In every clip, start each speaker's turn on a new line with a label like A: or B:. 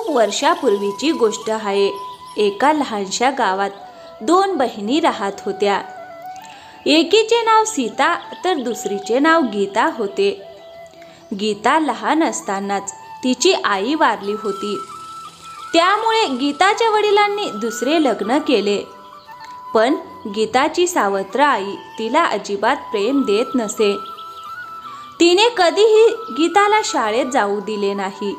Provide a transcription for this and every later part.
A: खूप वर्षापूर्वीची गोष्ट आहे. एका लहानशा गावात 2 बहिणी राहत होत्या. एकीचे नाव सीता तर दुसरीचे नाव गीता होते. गीता लहान असतानाच तिची आई वारली होती. त्यामुळे गीताच्या वडिलांनी दुसरे लग्न केले. पण गीताची सावत्र आई तिला अजिबात प्रेम देत नसे. तिने कधीही गीताला शाळेत जाऊ दिले नाही.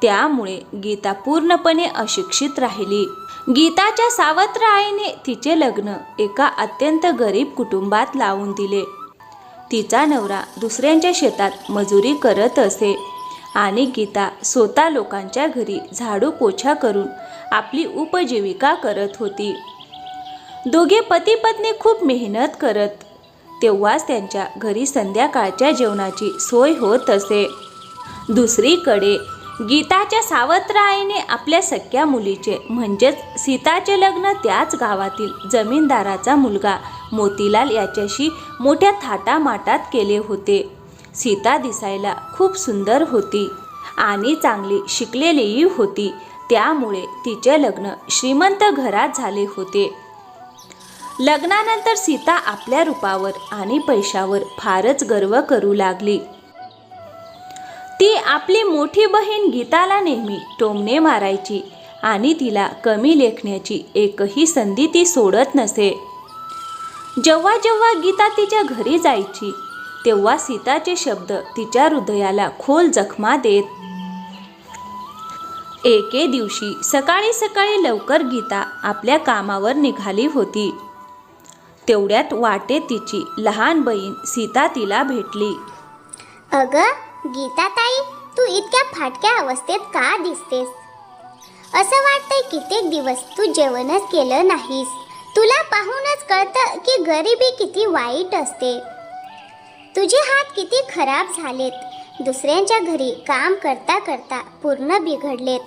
A: त्यामुळे गीता पूर्णपणे अशिक्षित राहिली. गीताच्या सावत्र आईने तिचे लग्न एका अत्यंत गरीब कुटुंबात लावून दिले. तिचा नवरा दुसऱ्यांच्या शेतात मजुरी करत असे आणि गीता स्वतः लोकांच्या घरी झाडू पोछा करून आपली उपजीविका करत होती. दोघे पती पत्नी खूप मेहनत करत. तेव्हाच त्यांच्या घरी संध्याकाळच्या जेवणाची सोय होत असे. दुसरीकडे गीताच्या सावत्र आईने आपल्या सख्या मुलीचे म्हणजेच सीताचे लग्न त्याच गावातील जमीनदाराचा मुलगा मोतीलाल याच्याशी मोठ्या थाटामाटात केले होते. सीता दिसायला खूप सुंदर होती आणि चांगली शिकलेलीही होती. त्यामुळे तिचे लग्न श्रीमंत घरात झाले होते. लग्नानंतर सीता आपल्या रूपावर आणि पैशावर फारच गर्व करू लागली. ती आपली मोठी बहीण गीताला नेहमी टोमणे मारायची आणि तिला कमी लेखण्याची एकही संधी ती सोडत नसे. जेव्हा जेव्हा गीता तिच्या घरी जायची तेव्हा सीताचे शब्द तिच्या हृदयाला खोल जखमा देत. एके दिवशी सकाळी सकाळी लवकर गीता आपल्या कामावर निघाली होती. तेवढ्यात वाटेत तिची लहान बहीण सीता तिला भेटली.
B: अगं गीता ताई, तू इतक्या फाटक्या अवस्थेत का दिसतेस? असं वाटतंय कित्येक दिवस तू जेवणच केलं नाहीस. तुला पाहूनच कळतं की गरिबी किती वाईट असते. तुझे हात किती खराब झालेत. दुसऱ्यांच्या घरी काम करता करता पूर्ण बिघडलेत.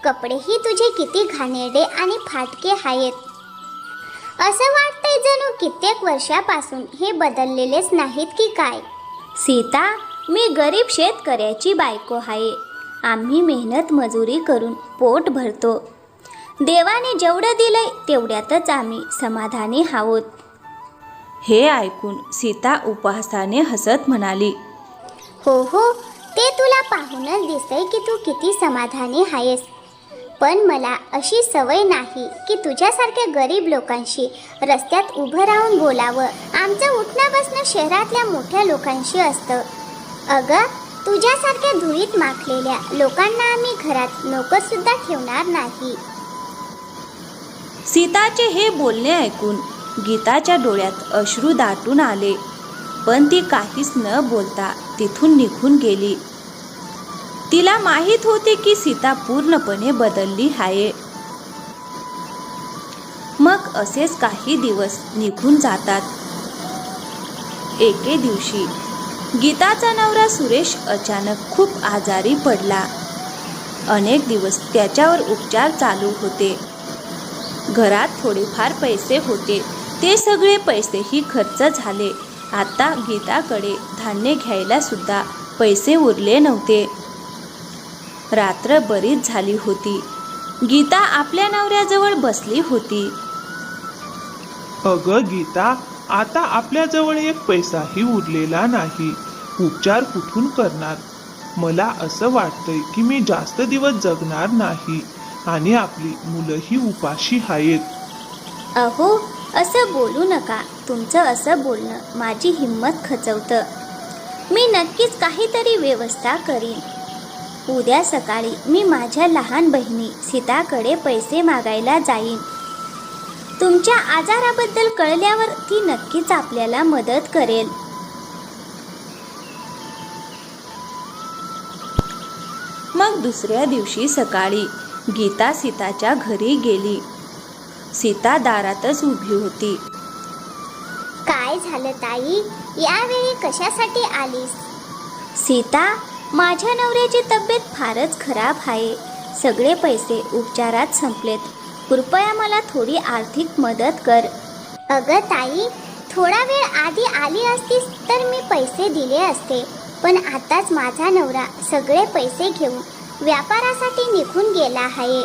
B: कपडेही तुझे किती घाणेरडे आणि फाटके आहेत. असं वाटतंय जणू कित्येक वर्षापासून हे बदललेलेच नाहीत की काय.
C: सीता, मी गरीब शेतकऱ्याची बायको आहे. आम्ही मेहनत मजुरी करून पोट भरतो. देवाने जेवढं दिलंय तेवढ्यातच आम्ही समाधानी आहोत.
A: हे ऐकून सीता उपहासाने हसत म्हणाली,
B: हो हो, ते तुला पाहूनच दिसतंय की तू किती समाधानी आहेस. पण मला अशी सवय नाही की तुझ्यासारख्या गरीब लोकांशी रस्त्यात उभं राहून बोलावं. आमचं उठणं बसणं शहरातल्या मोठ्या लोकांशी असतं. अगं, तुझ्यासारख्या धुळीत माखलेल्या लोकांना आम्ही घरात नोकरसुद्धा ठेवणार नाही.
A: सीताचे हे बोलणे ऐकून गीताच्या डोळ्यात अश्रू दाटून आले. पण ती काहीच न बोलता तिथून निघून गेली. तिला माहीत होते की सीता पूर्णपणे बदलली आहे. मग असेच काही दिवस निघून जातात. एके दिवशी गीताचा नवरा सुरेश अचानक खूप आजारी पडला. अनेक दिवस त्याच्यावर उपचार चालू होते. घरात थोडेफार पैसे होते. ते सगळे पैसेही खर्च झाले. आता गीताकडे धान्य घ्यायला सुद्धा पैसे उरले नव्हते. रात्र बरीच झाली होती. गीता आपल्या नवऱ्याजवळ बसली होती.
D: अगं गीता, आता आपल्याजवळ एक पैसाही उरलेला नाही. उपचार कुठून करणार? मला असं वाटतंय की मी जास्त दिवस जगणार नाही आणि आपली मुलंही उपाशी आहेत.
C: अहो, असं बोलू नका. तुमचं असं बोलणं माझी हिंमत खचवतं. मी नक्कीच काहीतरी व्यवस्था करीन. उद्या सकाळी मी माझ्या लहान बहिणी सीताकडे पैसे मागायला जाईन. तुमच्या आजाराबद्दल कळल्यावर ती नक्कीच आपल्याला मदत करेल.
A: मग दुसऱ्या दिवशी सकाळी गीता सीताच्या घरी गेली. सीता दारातच उभी होती.
B: काय झालं ताई? यावेळी कशासाठी आलीस?
C: सीता, माझ्या नवऱ्याची तब्येत फारच खराब आहे. सगळे पैसे उपचारात संपलेत. कृपया मला थोडी आर्थिक मदत कर.
B: अगं ताई, थोडा वेळ आधी आली असतीस तर मी पैसे दिले असते. पण आताच माझा नवरा सगळे पैसे घेऊन व्यापारासाठी निघून गेला आहे.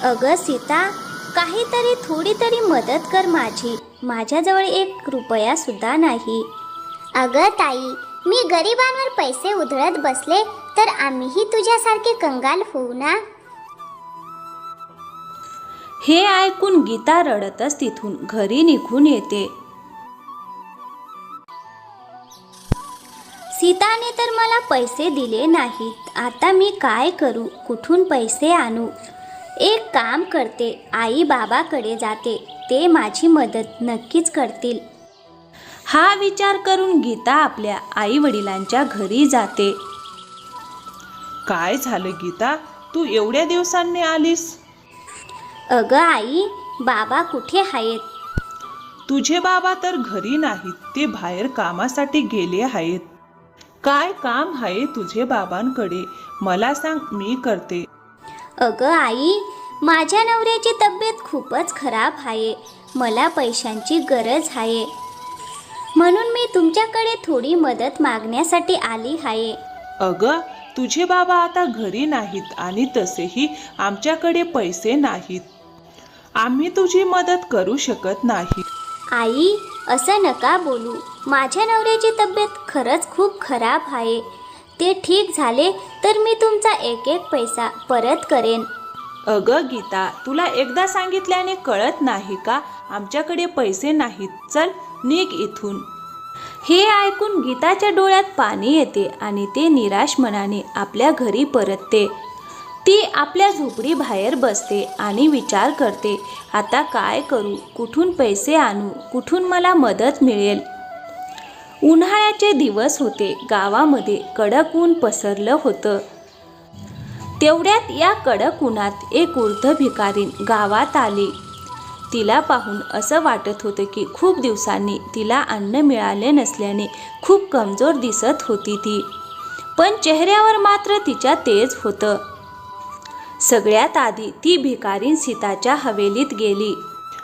C: अगं सीता, काहीतरी थोडी तरी मदत कर माझी. माझ्याजवळ 1 रुपया सुद्धा नाही.
B: अगं ताई, मी गरिबांवर पैसे उधळत बसले तर आम्हीही तुझ्यासारखे कंगाल होऊ ना.
A: हे ऐकून गीता रडतच तिथून घरी निघून येते.
C: सीताने तर मला पैसे दिले नाहीत. आता मी काय करू? कुठून पैसे आणू? एक काम करते, आई बाबाकडे जाते. ते माझी मदत नक्कीच करतील.
A: हा विचार करून गीता आपल्या आई वडिलांच्या घरी जाते.
D: काय झालं गीता, तू एवढ्या दिवसांनी आलीस?
C: अगं आई, बाबा कुठे आहेत?
D: तुझे बाबा तर घरी नाहीत, ते बाहेर कामासाठी गेले आहेत. काय काम आहे तुझे बाबांकडे? मला सांग, मी करते.
C: अगं आई, माझ्या नवऱ्याची तब्येत खूपच खराब आहे. मला पैशांची गरज आहे, म्हणून मी तुमच्याकडे थोडी मदत मागण्यासाठी आली आहे.
D: अगं, तुझे बाबा आता घरी नाहीत आणि तसेही आमच्याकडे पैसे नाहीत. आम्ही तुझी मदत करू शकत नाही.
C: आई, असं नका बोलू. माझ्या नवऱ्याची तब्येत खरंच खूप खराब आहे. ते ठीक झाले तर मी तुमचा 1 पैसा परत करेन.
A: अगं गीता, तुला एकदा सांगितल्याने कळत नाही का? आमच्याकडे पैसे नाहीत, चल निघ इथून. हे ऐकून गीताच्या डोळ्यात पाणी येते आणि ते निराश मनाने आपल्या घरी परतते. ती आपल्या झोपडी बाहेर बसते आणि विचार करते, आता काय करू? कुठून पैसे आणू? कुठून मला मदत मिळेल? उन्हाळ्याचे दिवस होते. गावामध्ये कडक ऊन पसरलं होतं. तेवढ्यात या कडक उन्हात एक वृद्ध भिकारीण गावात आली. तिला पाहून असं वाटत होतं की खूप दिवसांनी तिला अन्न मिळाले नसल्याने खूप कमजोर दिसत होती ती. पण चेहऱ्यावर मात्र तिच्या तेज होतं. सगळ्यात आधी ती भिकारीण सीताच्या हवेलीत गेली.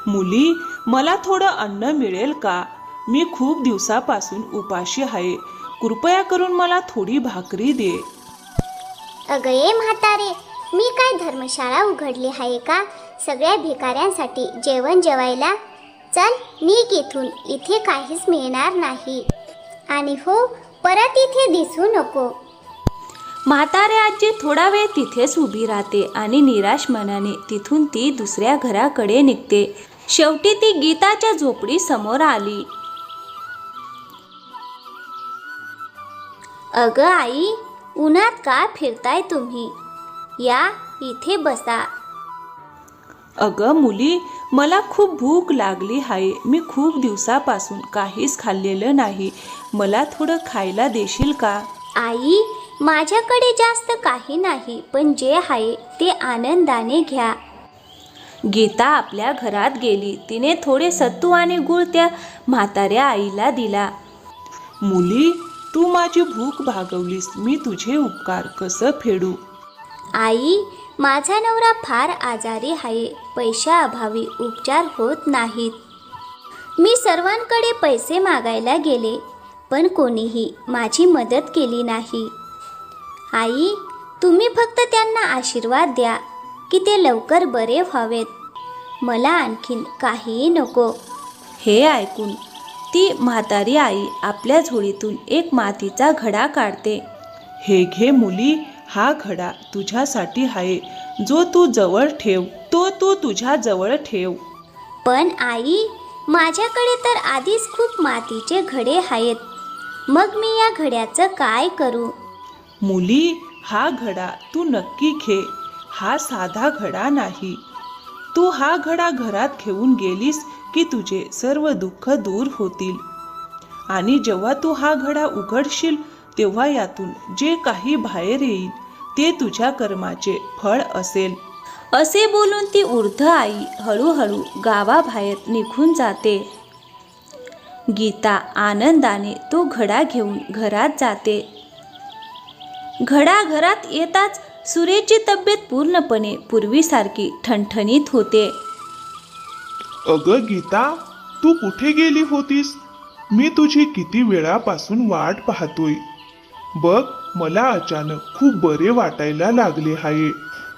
D: मुली, मला थोडं अन्न मिळेल का? मी खूप दिवसापासून उपाशी आहे. कृपया करून मला थोडी भाकरी दे.
B: अगं ये म्हातारे, मी काय धर्मशाळा उघडली आहे का सगळ्या भिकाऱ्यांसाठी जेवण जेवायला? चल निघ इथून, इथे काहीच मिळणार नाही. आणि हो, परत इथे दिसू नको.
A: म्हातारे आजी थोडा वेळ तिथेच उभी राहते आणि निराश मनाने तिथून ती दुसऱ्या घराकडे निघते. शेवटी ती गीताच्या झोपडी समोर आली.
C: अगं आई, उन्हात का फिरताय तुम्ही? या इथे बसा.
A: अगं मुली, मला खूप भूक लागली आहे. मी खूप दिवसापासून काहीच खाल्लेलं नाही. मला थोडं खायला देशील का?
C: आई, माझ्याकडे जास्त काही नाही, पण जे आहे ते आनंदाने घ्या.
A: गीता आपल्या घरात गेली. तिने थोडे सत्तू आणि गुळ त्या म्हाताऱ्या आईला दिला.
D: मुली, तू माझी भूक भागवलीस. मी तुझे उपकार कसं फेडू?
C: आई, माझा नवरा फार आजारी आहे. पैशाअभावी उपचार होत नाहीत. मी सर्वांकडे पैसे मागायला गेले, पण कोणीही माझी मदत केली नाही. आई, तुम्ही फक्त त्यांना आशीर्वाद द्या की ते लवकर बरे व्हावेत. मला आणखीन काहीही नको.
A: हे ऐकून ती म्हातारी आई आपल्या झोळीतून एक मातीचा घडा काढते.
D: हे घे मुली, हा घडा तुझ्यासाठी आहे. जो तू जवळ ठेव, तो तू तुझ्या जवळ ठेव.
C: पण आई, माझ्याकडे तर आधीच खूप मातीचे घडे आहेत. मग मी या घड्याचं काय करू?
D: मुली, हा घडा तू नक्की घे. हा साधा घडा नाही. तू हा घडा घरात घेऊन गेलीस की तुझे सर्व दुःख दूर होतील. आणि जेव्हा तू हा घडा उघडशील तेव्हा यातून जे काही बाहेर येईल ते तुझ्या कर्माचे फळ असेल.
A: असे बोलून ती वृद्ध आई हळूहळू गावाबाहेर निघून जाते. गीता आनंदाने तो घडा घेऊन घरात जाते. घडा घरात येताच सुरेची तब्येत पूर्णपणे पूर्वीसारखी ठणठणीत होते.
E: अगं गीता, तू कुठे गेली होतीस? मी तुझी किती वेळापासून वाट पाहतोय. बघ, मला अचानक खूप बरे वाटायला लागले आहे.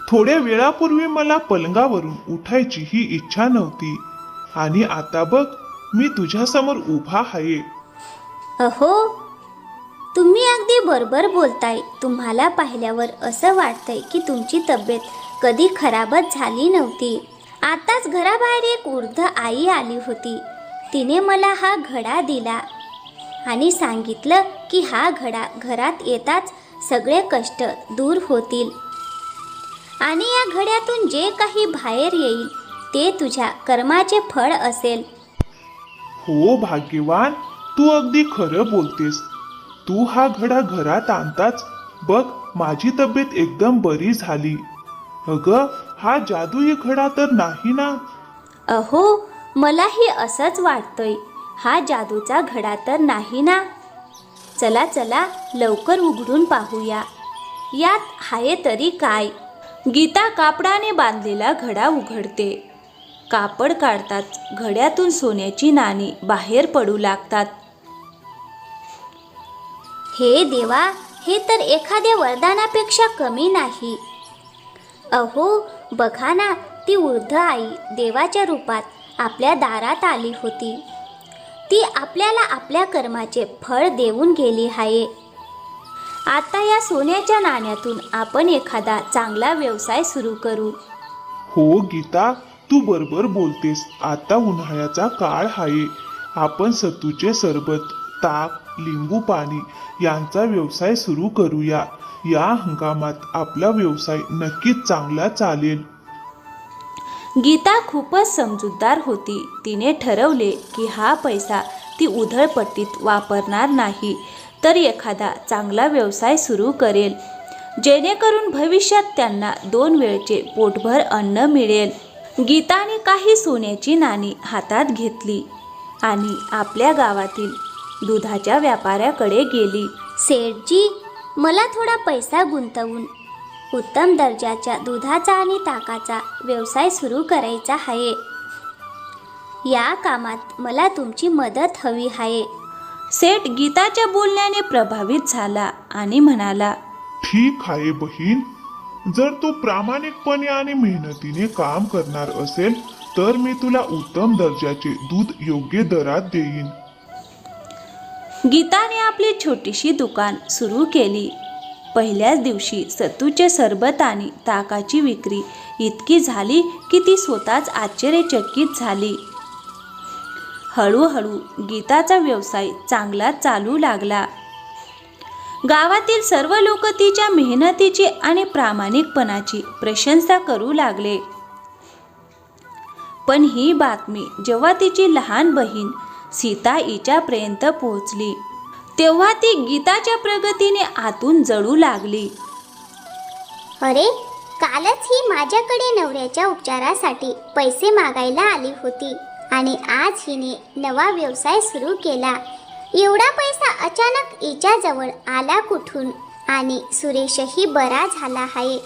E: थोड्या वेळापूर्वी मला पलंगावरून उठायचीही इच्छा नव्हती आणि आता बघ, मी तुझ्यासमोर उभा आहे.
C: अहो, तुम्ही अगदी बरोबर बोलताय. तुम्हाला पाहिल्यावर असं वाटतंय की तुमची तब्येत कधी खराबच झाली नव्हती. आताच घराबाहेर एक वृद्ध आई आली होती. तिने मला हा घडा दिला आणि सांगितलं की हा घडा घरात येताच सगळे कष्ट दूर होतील आणि या घड्यातून जे काही बाहेर येईल ते तुझ्या कर्माचे फळ असेल.
E: हो भाग्यवान, तू अगदी खरं बोलतेस. तू हा घडा घरात आणताच बघ, माझी तब्येत एकदम बरी झाली. अगं, हा जादुई घडा तर नाही ना?
C: अहो, मलाही असंच वाटतंय. हा जादूचा घडा तर नाही ना? चला चला, लवकर उघडून पाहूया, यात आहे तरी काय.
A: गीता कापडाने बांधलेला घडा उघडते. कापड काढताच घड्यातून सोन्याची नाणी बाहेर पडू लागतात.
C: हे देवा, हे तर एखाद्या वरदानापेक्षा कमी नाही. अहो, बघा ना, ती वृद्ध आई देवाच्या रूपात आपल्या दारात आली होती. ती आपल्याला आपल्या कर्माचे फळ देऊन गेली आहे. आता या सोन्याच्या नाण्यातून आपण एखादा चांगला व्यवसाय सुरू करू.
E: हो गीता, तू बरोबर बोलतेस. आता उन्हाळ्याचा काळ आहे. आपण सत्तूचे सरबत, ताक, लिंबू पाणी यांचा व्यवसाय सुरू करूया. या हंगामात आपला व्यवसाय नक्कीच चांगला चालेल.
A: गीता खूपच समजूतदार होती. तिने ठरवले की हा पैसा ती उधळपट्टीत वापरणार नाही, तर एखादा चांगला व्यवसाय सुरू करेल, जेणेकरून भविष्यात त्यांना 2 वेळचे पोटभर अन्न मिळेल. गीताने काही सोन्याची नाणी हातात घेतली आणि आपल्या गावातील दुधाच्या व्यापाऱ्याकडे गेली.
C: सेठजी, मला थोडा पैसा गुंतवून उत्तम दर्जाच्या दुधाचा आणि ताकाचा व्यवसाय सुरू करायचा आहे. या कामात मला तुमची मदत हवी आहे.
A: सेठ गीताच्या बोलण्याने प्रभावित झाला आणि म्हणाला,
E: ठीक आहे बहीण, जर तू प्रामाणिकपणे आणि मेहनतीने काम करणार असेल तर मी तुला उत्तम दर्जाचे दूध योग्य दरात देईन.
A: गीताने आपली छोटीशी दुकान सुरू केली. पहिल्याच दिवशी सत्तूचे सरबत आणि ताकाची विक्री इतकी झाली की ती स्वतःच आश्चर्यचकित झाली. हळूहळू गीताचा व्यवसाय चांगला चालू लागला. गावातील सर्व लोक तिच्या मेहनतीची आणि प्रामाणिकपणाची प्रशंसा करू लागले. पण ही बातमी जेव्हा तिची लहान बहीण सीता हिच्यापर्यंत पोहोचली, तेव्हा ती गीताच्या प्रगतीने आतून जळू लागली.
B: अरे, कालच ही माझ्याकडे नवऱ्याच्या उपचारासाठी पैसे मागायला आली होती आणि आज हिने नवा व्यवसाय सुरू केला. एवढा पैसा अचानक हिच्याजवळ आला कुठून? आणि सुरेशही बरा झाला आहे.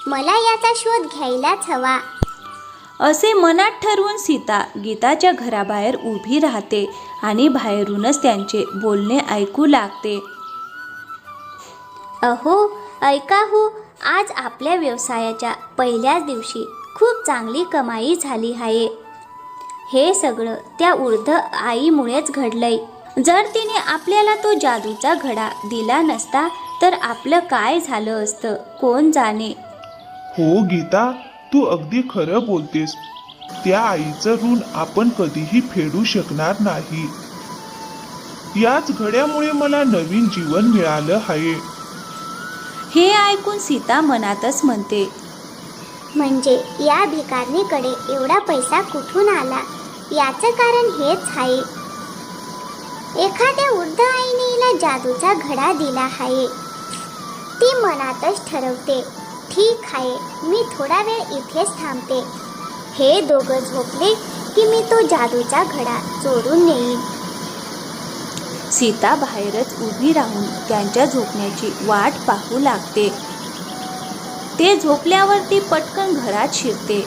B: मला याचा शोध घ्यायलाच हवा.
A: असे मनात ठरवून सीता गीताच्या घराबाहेर उभी राहते आणि बाहेरूनच त्यांचे बोलणे ऐकू लागते.
C: अहो, ऐका हो, आज आपल्या व्यवसायाच्या पहिल्याच दिवशी खूप चांगली कमाई झाली आहे. हे सगळं त्या वृद्ध आईमुळेच घडलंय. जर तिने आपल्याला तो जादूचा घडा दिला नसता तर आपलं काय झालं असतं कोण जाणे.
E: हो गीता, तू अगदी खरं बोलतेस. त्या आईचं ऋण आपण कधीही फेडू शकणार नाही. याच घड्यामुळे मला नवीन जीवन मिळालं आहे.
A: हे ऐकून सीता मनातच म्हणते,
B: म्हणजे या भिकारणीकडे एवढा पैसा कुठून आला? याचं कारण हेच आहे. एखाद्या वृद्ध आईने हिला जादूचा घडा दिला आहे. ती मनातच ठरवते, ठीक आहे, मी थोडा वेळ इथेच थांबते. हे दोघं झोपले की मी तो जादूचा घडा चोरून नेईन.
A: सीता बाहेरच उभी राहून त्यांच्या झोपण्याची वाट पाहू लागते. ते झोपल्यावर ती पटकन घरात शिरते.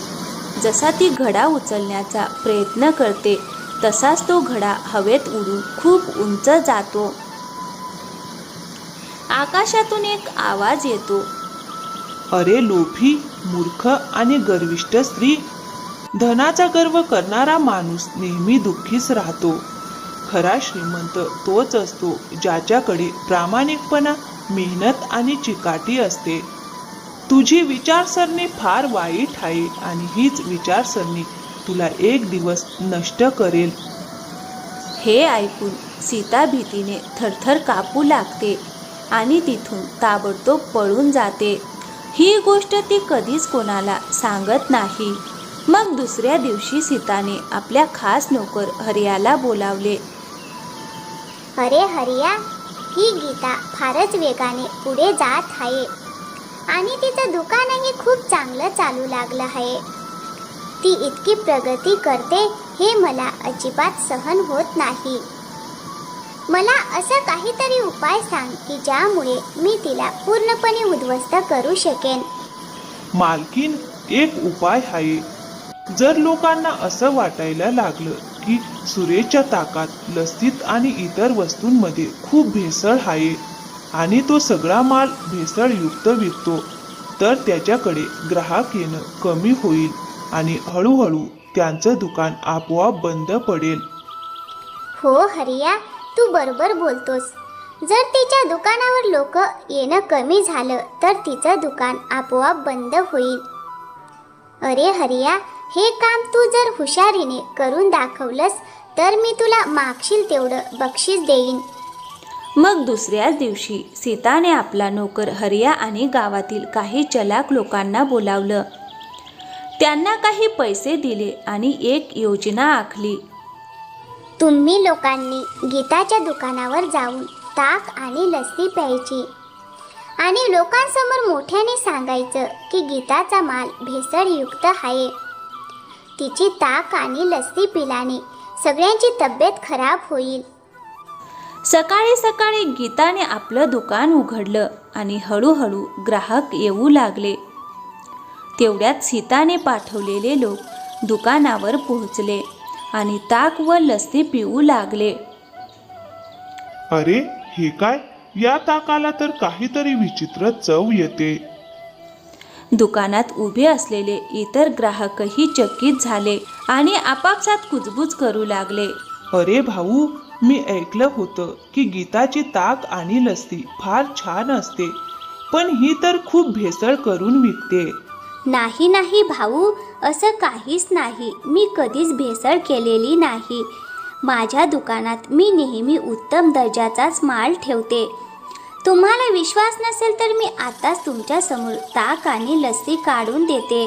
A: जसा ती घडा उचलण्याचा प्रयत्न करते तसाच तो घडा हवेत उडून खूप उंच जातो. आकाशातून एक आवाज येतो.
D: अरे लोभी, मूर्ख आणि गर्विष्ठ स्त्री, धनाचा गर्व करणारा माणूस नेहमी दुःखीच राहतो. खरा श्रीमंत तोच असतो ज्याच्याकडे प्रामाणिकपणा, मेहनत आणि चिकाटी असते. तुझी विचारसरणी फार वाईट आहे आणि हीच विचारसरणी तुला एक दिवस नष्ट करेल.
A: हे ऐकून सीता भीतीने थरथर कापू लागते आणि तिथून ताबडतोब पळून जाते. ही गोष्ट ती कधीच कोणाला सांगत नाही. मग दुसऱ्या दिवशी सीताने आपल्या खास नोकर हरियाला बोलावले.
B: अरे हरिया, ही गीता फारच वेगाने पुढे जात आहे आणि तिचं दुकानही खूप चांगलं चालू लागलं आहे. ती इतकी प्रगती करते हे मला अजिबात सहन होत नाही. मला असं काहीतरी उपाय सांग की ज्यामुळे मी तिला पूर्णपणे उद्ध्वस्त करू शकेन.
D: मालकीन, एक उपाय आहे. जर लोकांना असं वाटायला लागलं की सुरेशच्या ताकात, लस्सीत आणि इतर वस्तूंमध्ये खूप भेसळ आहे आणि तो सगळा माल भेसळयुक्त विकतो, तर त्याच्याकडे ग्राहक येणं कमी होईल आणि हळूहळू त्यांचं दुकान आपोआप बंद पडेल.
B: हो हरिया, तू बरोबर बोलतोस. जर तिच्या दुकानावर लोक येणं कमी झालं तर तिचं दुकान आपोआप बंद होईल. अरे हरिया, हे काम तू जर हुशारीने करून दाखवलंस तर मी तुला मागशील तेवढं बक्षीस देईन.
A: मग दुसऱ्याच दिवशी सीताने आपला नोकर हरिया आणि गावातील काही चलाक लोकांना बोलावलं. त्यांना काही पैसे दिले आणि एक योजना आखली.
B: तुम्ही लोकांनी गीताच्या दुकानावर जाऊन ताक आणि लस्सी प्यायची आणि लोकांसमोर मोठ्याने सांगायचं की गीताचा माल भेसळयुक्त आहे. तिची ताक आणि लस्सी पिल्याने सगळ्यांची तब्येत खराब होईल.
A: सकाळी सकाळी गीताने आपलं दुकान उघडलं आणि हळूहळू ग्राहक येऊ लागले. तेवढ्यात सीताने पाठवलेले लोक दुकानावर पोहोचले आणि ताक व लस्सी पिऊ लागले.
E: अरे हे काय, या ताकाला तर काहीतरी विचित्र चव येते.
A: दुकानात उभे असलेले इतर ग्राहकही चकित झाले आणि आपापसात कुजबुज करू लागले.
D: अरे भाऊ, मी ऐकलं होतं की गीताची ताक आणि लस्सी फार छान असते, पण ही तर खूप भेसळ करून विकते.
C: नाही नाही भाऊ, असं काहीच नाही. मी कधीच भेसळ केलेली नाही. माझ्या दुकानात मी नेहमी उत्तम दर्जाचाच माल ठेवते. तुम्हाला विश्वास नसेल तर मी आताच तुमच्या समोर ताक आणि लस्सी काढून देते.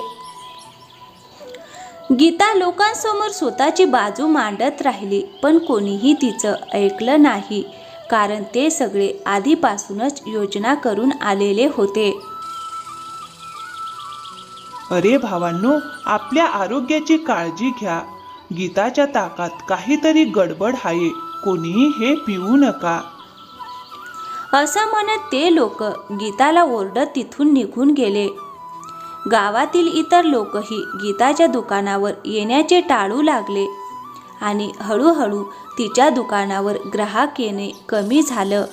A: गीता लोकांसमोर स्वतःची बाजू मांडत राहिली, पण कोणीही तिचं ऐकलं नाही, कारण ते सगळे आधीपासूनच योजना करून आलेले होते.
D: अरे भावांनो, आपल्या आरोग्याची काळजी घ्या. गीताच्या ताकात काहीतरी गडबड आहे. कोणीही हे पिऊ नका.
A: असं म्हणत ते लोक गीताला ओरडत तिथून निघून गेले. गावातील इतर लोकही गीताच्या दुकानावर येण्याचे टाळू लागले आणि हळूहळू तिच्या दुकानावर ग्राहक येणे कमी झालं.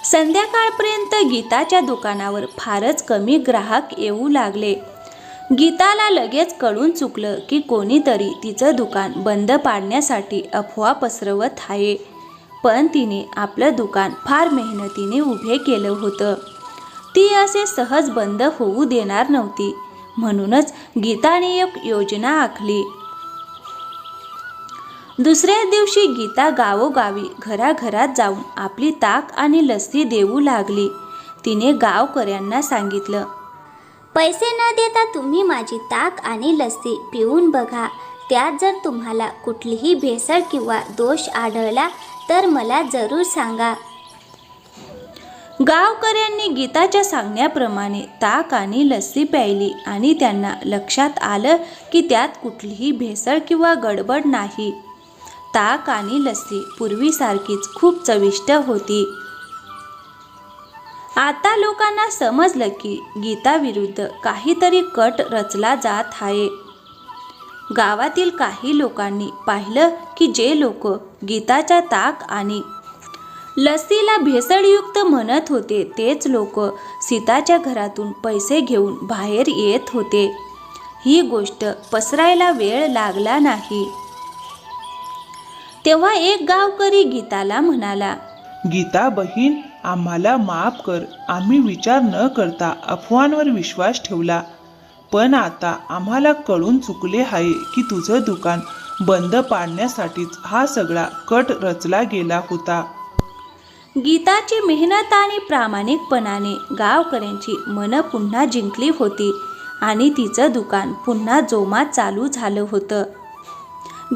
A: संध्याकाळपर्यंत गीताच्या दुकानावर फारच कमी ग्राहक येऊ लागले. गीताला लगेच कळून चुकलं की कोणीतरी तिचं दुकान बंद पाडण्यासाठी अफवा पसरवत आहे. पण तिने आपलं दुकान फार मेहनतीने उभे केलं होतं. ती असे सहज बंद होऊ देणार नव्हती. म्हणूनच गीताने एक योजना आखली. दुसऱ्या दिवशी गीता गावोगावी घराघरात जाऊन आपली ताक आणि लस्सी देऊ लागली. तिने गावकऱ्यांना सांगितलं,
C: पैसे न देता तुम्ही माझी ताक आणि लस्सी पिऊन बघा. त्यात जर तुम्हाला कुठलीही भेसळ किंवा दोष आढळला तर मला जरूर सांगा.
A: गावकऱ्यांनी गीताच्या सांगण्याप्रमाणे ताक आणि लस्सी प्यायली आणि त्यांना लक्षात आलं की त्यात कुठलीही भेसळ किंवा गडबड नाही. ताक आणि लस्सी पूर्वीसारखीच खूप चविष्ट होती. आता लोकांना समजलं की गीताविरुद्ध काहीतरी कट रचला जात आहे. गावातील काही लोकांनी पाहिलं की जे लोक गीताच्या ताक आणि लस्सीला भेसळयुक्त म्हणत होते तेच लोक सीताच्या घरातून पैसे घेऊन बाहेर येत होते. ही गोष्ट पसरायला वेळ लागला नाही. तेव्हा एक गावकरी गीताला म्हणाला,
D: गीता बहीण, आम्हाला माफ कर. आम्ही विचार न करता अफवांवर विश्वास ठेवला. पण आता आम्हाला कळून चुकले आहे की तुझं दुकान बंद पाडण्यासाठीच हा सगळा कट रचला गेला होता.
A: गीताची मेहनत आणि प्रामाणिकपणाने गावकऱ्यांची मनं पुन्हा जिंकली होती आणि तिचं दुकान पुन्हा जोमात चालू झालं होतं.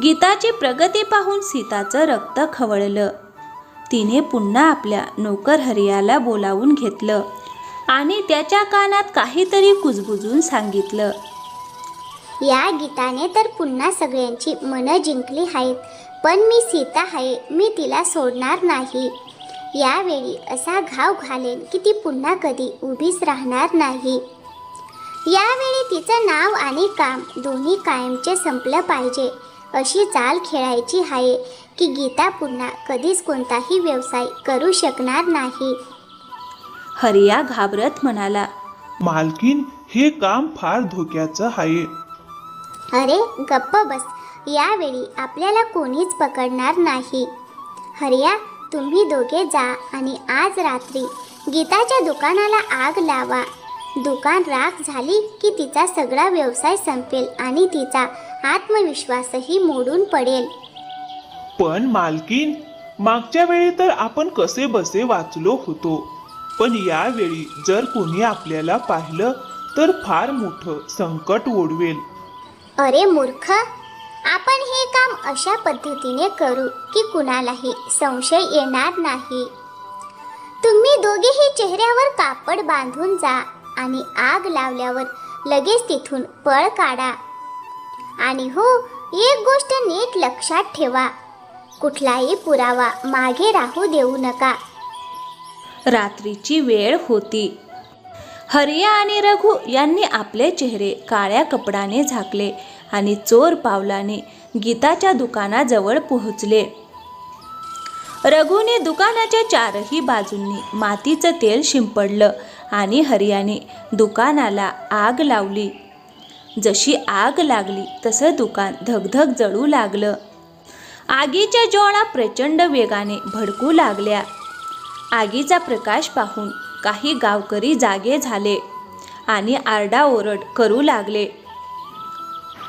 A: गीताची प्रगती पाहून सीताचं रक्त खवळलं. तिने पुन्हा आपल्या नोकर हरियाला बोलावून घेतलं आणि त्याच्या कानात काहीतरी कुजबुजून सांगितलं.
B: या गीताने तर पुन्हा सगळ्यांची मनं जिंकली आहेत, पण मी सीता आहे, मी तिला सोडणार नाही. यावेळी असा घाव घालेन की ती पुन्हा कधी उभीच राहणार नाही. यावेळी तिचं नाव आणि काम दोन्ही कायमचे संपलं पाहिजे. अशी चाल खेळायची आहे की गीता पुन्हा कधीच कोणताही व्यवसाय करू शकणार नाही.
A: हरिया घाबरत म्हणाला,
D: मालकीन, हे काम फार धोक्याचं आहे.
B: अरे गप्प बस, यावेळी आपल्याला कोणीच पकडणार नाही. हरिया, तुम्ही दोघे जा आणि आज रात्री गीताच्या दुकानाला आग लावा. दुकान राख झाली की तिचा सगळा व्यवसाय संपेल आणि तिचा आत्मविश्वासही मोडून पडेल.
D: पण मालकीन, मागच्या वेळी तर आपण कसे बसे वाचलो होतो. पण यावेळी जर कोणी आपल्याला पाहिलं तर फार मोठं संकट ओढवेल.
B: अरे मूर्ख, आपण हे काम अशा पद्धतीने करू की कुणालाही संशय येणार नाही. तुम्ही दोघेही चेहऱ्यावर कापड बांधून जा आणि आग लावल्यावर लगेच तिथून पळ काढा. आणि हो, एक गोष्ट नीट लक्षात ठेवा, कुठलाही पुरावा मागे राहू देऊ नका.
A: रात्रीची वेळ होती. हरिया आणि रघु यांनी आपले चेहरे काळ्या कपडाने झाकले आणि चोर पावलाने गीताच्या दुकानाजवळ पोहोचले. रघुने दुकानाच्या चारही बाजूंनी मातीचं तेल शिंपडलं आणि हरियाने दुकानाला आग लावली. जशी आग लागली तसं दुकान धगधग जळू लागलं. आगीच्या ज्वाळा प्रचंड वेगाने भडकू लागल्या. आगीचा प्रकाश पाहून काही गावकरी जागे झाले आणि आरडाओरड करू लागले.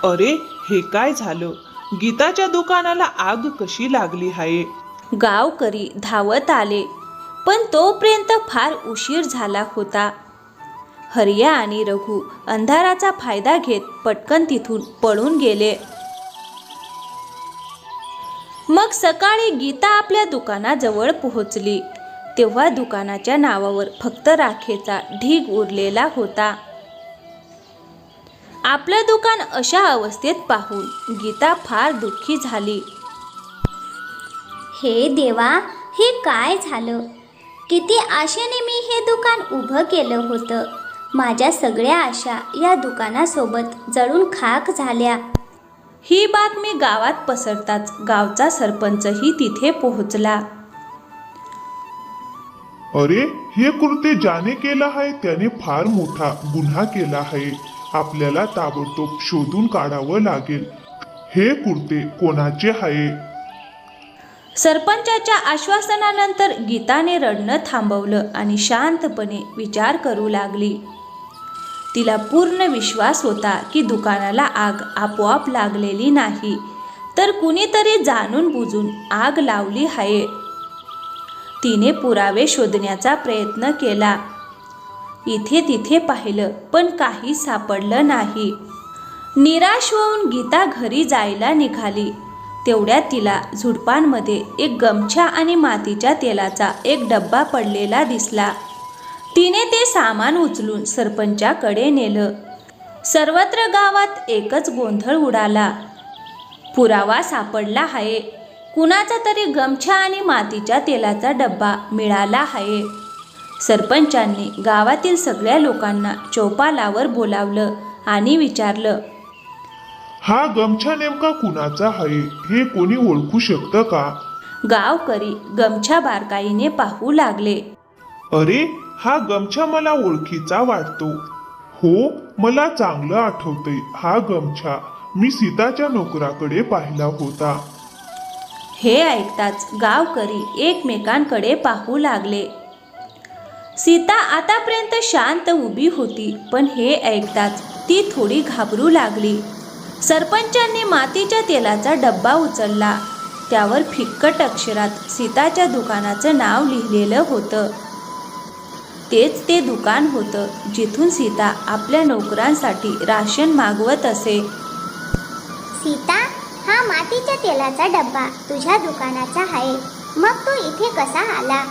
D: अरे, हे काय झालं? गीताच्या दुकानाला आग कशी लागली आहे?
A: गावकरी धावत आले, पण तोपर्यंत फार उशीर झाला होता. हरिया आणि रघु अंधाराचा फायदा घेत पटकन तिथून पळून गेले. मग सकाळी गीता आपल्या दुकानाजवळ पोहोचली तेव्हा दुकानाच्या नावावर फक्त राखेचा ढीग उरलेला होता. आपलं दुकान अशा अवस्थेत पाहून गीता फार दुःखी झाली.
C: हे देवा, हे काय झालं? किती आशेने मी हे दुकान उभं केलं होतं. माझ्या सगळ्या आशा या दुकानासोबत जळून खाक झाल्या.
A: ही बातमी गावात पसरताच गावचा सरपंचही तिथे पोहोचला.
E: अरे, हे कृत्य ज्याने केलं आहे त्याने फार मोठा गुन्हा केला आहे. आपल्याला ताबडतोब शोधून काढावं लागेल. हे कृत्य कोणाचे आहे?
A: सरपंचाच्या आश्वासनानंतर गीताने रडणं थांबवलं आणि शांतपणे विचार करू लागली. तिला पूर्ण विश्वास होता की दुकानाला आग आपोआप लागलेली नाही, तर कुणीतरी जाणून बुजून आग लावली आहे. तिने पुरावे शोधण्याचा प्रयत्न केला. इथे तिथे पाहिलं, पण काही सापडलं नाही. निराश होऊन गीता घरी जायला निघाली. तेवढ्यात तिला झुडपांमध्ये एक गमछा आणि मातीच्या तेलाचा एक डब्बा पडलेला दिसला. तिने ते सामान उचलून सरपंचाकडे नेलं. सर्वत्र गावात एकच गोंधळ उडाला. पुरावा सापडला आहे. कुणाचा तरी गमछा आणि मातीच्या तेलाचा डब्बा मिळाला आहे. सरपंचांनी गावातील सगळ्या लोकांना चौपालावर बोलावलं आणि विचारलं,
E: हा गमछा नेमका कुणाचा आहे? हे कोणी ओळखू शकतं का?
A: गावकरी गमछा बारकाईने पाहू लागले.
E: अरे, हा गमछा मला ओळखीचा वाटतो. हो, मला चांगलं आठवतंय. हा गमछा मी सीताच्या नोकराकडे पाहिला होता.
A: हे ऐकताच गावकरी एकमेकांकडे पाहू लागले. सीता आतापर्यंत शांत उभी होती, पण हे ऐकताच ती थोडी घाबरू लागली. सरपंचांनी मातीच्या तेलाचा डब्बा उचलला. त्यावर फिक्कट अक्षरात सीताच्या दुकानाचं नाव लिहिलेलं होतं. तेच ते दुकान होतं जिथून सीता आपल्या नोकरांसाठी राशन मागवत असे.
B: सीता, हा मातीच्या तेलाचा डब्बा तुझ्या दुकानाचा आहे. मग तू इथे कसा आला?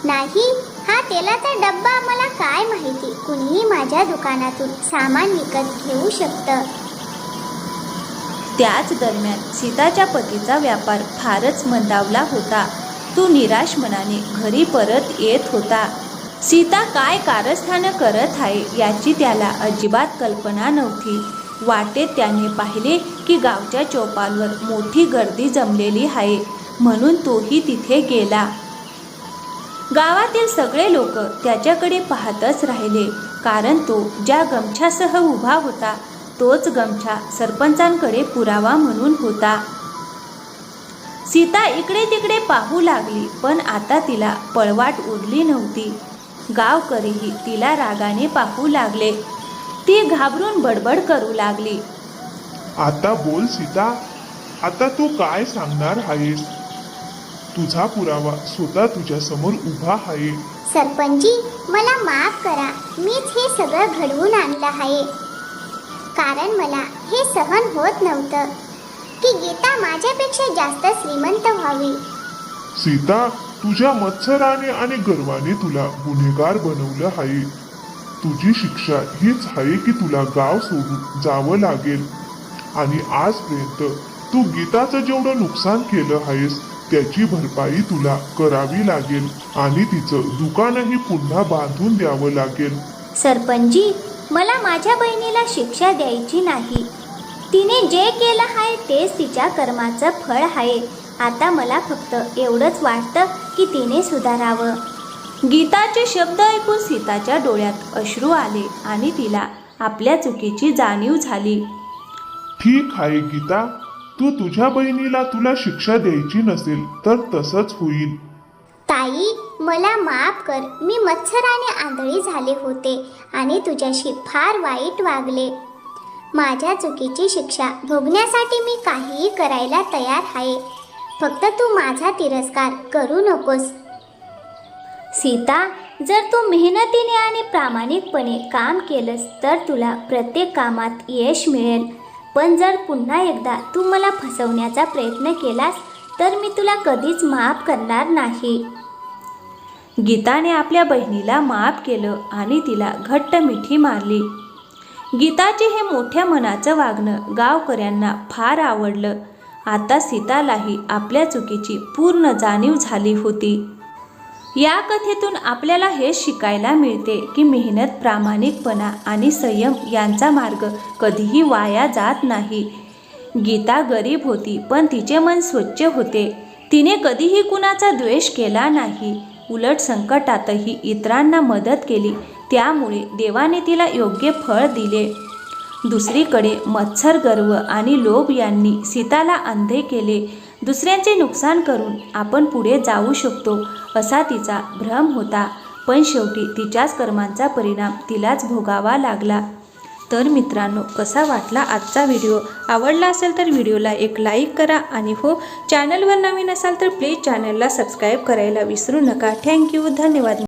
B: नाही, हा तेलाचा डब्बा मला काय माहिती, कुणीही माझ्या दुकानातून सामान विकत घेऊ शकतं.
A: त्याच दरम्यान सीताच्या पतीचा व्यापार फारच मंदावला होता. तो निराश मनाने घरी परत येत होता. सीता काय कारस्थानं करत आहे याची त्याला अजिबात कल्पना नव्हती. वाटेत त्याने पाहिले की गावच्या चौपालवर मोठी गर्दी जमलेली आहे, म्हणून तोही तिथे गेला. गावातील सगळे लोक त्याच्याकडे पाहतच राहिले, कारण तो ज्या गमछासह उभा होता तोच गमछा सरपंचांकडे पुरावा म्हणून होता. सीता इकडे तिकडे पाहू लागली, पण आता तिला पळवाट उरली नव्हती. गावकरीही तिला रागाने पाहू लागले. ती घाबरून बडबड करू लागली.
E: आता बोल सीता, आता तू काय सांगणार आहेस? तुझा पुरावा स्वतः तुझ्या समोर उभा आहे.
B: सरपंची, मला माफ करा. मीच हे सगळं घडवून आणलं आहे, कारण मला हे सहन होत नव्हतं की गीता माझ्यापेक्षा जास्त श्रीमंत व्हावी.
E: सीता, तुझ्या मत्सराने आणि गर्वाने तुला गुन्हेगार बनवलं आहे. तुझी शिक्षा हीच आहे की तुला गाव सोडून जावं लागेल. आणि आजपर्यंत तू गीताचं जेवढं नुकसान केलं आहेस त्याची भरपाई तुला करावी लागेल आणि तिचं दुकानही पुन्हा बांधून द्यावं लागेल.
C: सरपंचजी, मला माझ्या बहिणीला शिक्षा द्यायची नाही. तिने जे केलं आहे तेच तिच्या कर्माचं फळ आहे. आता मला फक्त एवढंच वाटतं की तिने सुधारावं.
A: गीताचे शब्द ऐकून सीताच्या डोळ्यात अश्रू आले आणि तिला आपल्या चुकीची जाणीव झाली.
E: ठीक आहे गीता, तू तुझ्या बहिणीला तुला शिक्षा द्यायची नसेल तर तसंच होईल.
B: ताई, मला माफ कर. मी मत्सराने आंधळी झाले होते आणि तुझ्याशी फार वाईट वागले. माझ्या चुकीची शिक्षा भोगण्यासाठी मी काहीही करायला तयार आहे. फक्त तू माझा तिरस्कार करू नकोस.
C: सीता, जर तू मेहनतीने आणि प्रामाणिकपणे काम केलंस तर तुला प्रत्येक कामात यश मिळेल. पण जर पुन्हा एकदा तू मला फसवण्याचा प्रयत्न केलास तर मी तुला कधीच माफ करणार नाही.
A: गीताने आपल्या बहिणीला माफ केलं आणि तिला घट्ट मिठी मारली. गीताचे हे मोठ्या मनाचं वागणं गावकऱ्यांना फार आवडलं. आता सीतालाही आपल्या चुकीची पूर्ण जाणीव झाली होती. या कथेतून आपल्याला हे शिकायला मिळते की मेहनत, प्रामाणिकपणा आणि संयम यांचा मार्ग कधीही वाया जात नाही. गीता गरीब होती, पण तिचे मन स्वच्छ होते. तिने कधीही कुणाचा द्वेष केला नाही. उलट संकटातही इतरांना मदत केली. त्यामुळे देवाने तिला योग्य फळ दिले. दुसरीकडे मत्सर, गर्व आणि लोभ यांनी सीताला अंधे केले. दुसऱ्यांचे नुकसान करून आपण पुढे जाऊ शकतो असा तिचा भ्रम होता, पण शेवटी तिच्याच कर्मांचा परिणाम तिलाच भोगावा लागला. तर मित्रांनो, कसा वाटला आजचा व्हिडिओ? आवडला असेल तर व्हिडिओला एक लाईक करा आणि हो, चॅनलवर नवीन असाल तर प्लीज चॅनलला सबस्क्राईब करायला विसरू नका. थँक्यू, धन्यवाद.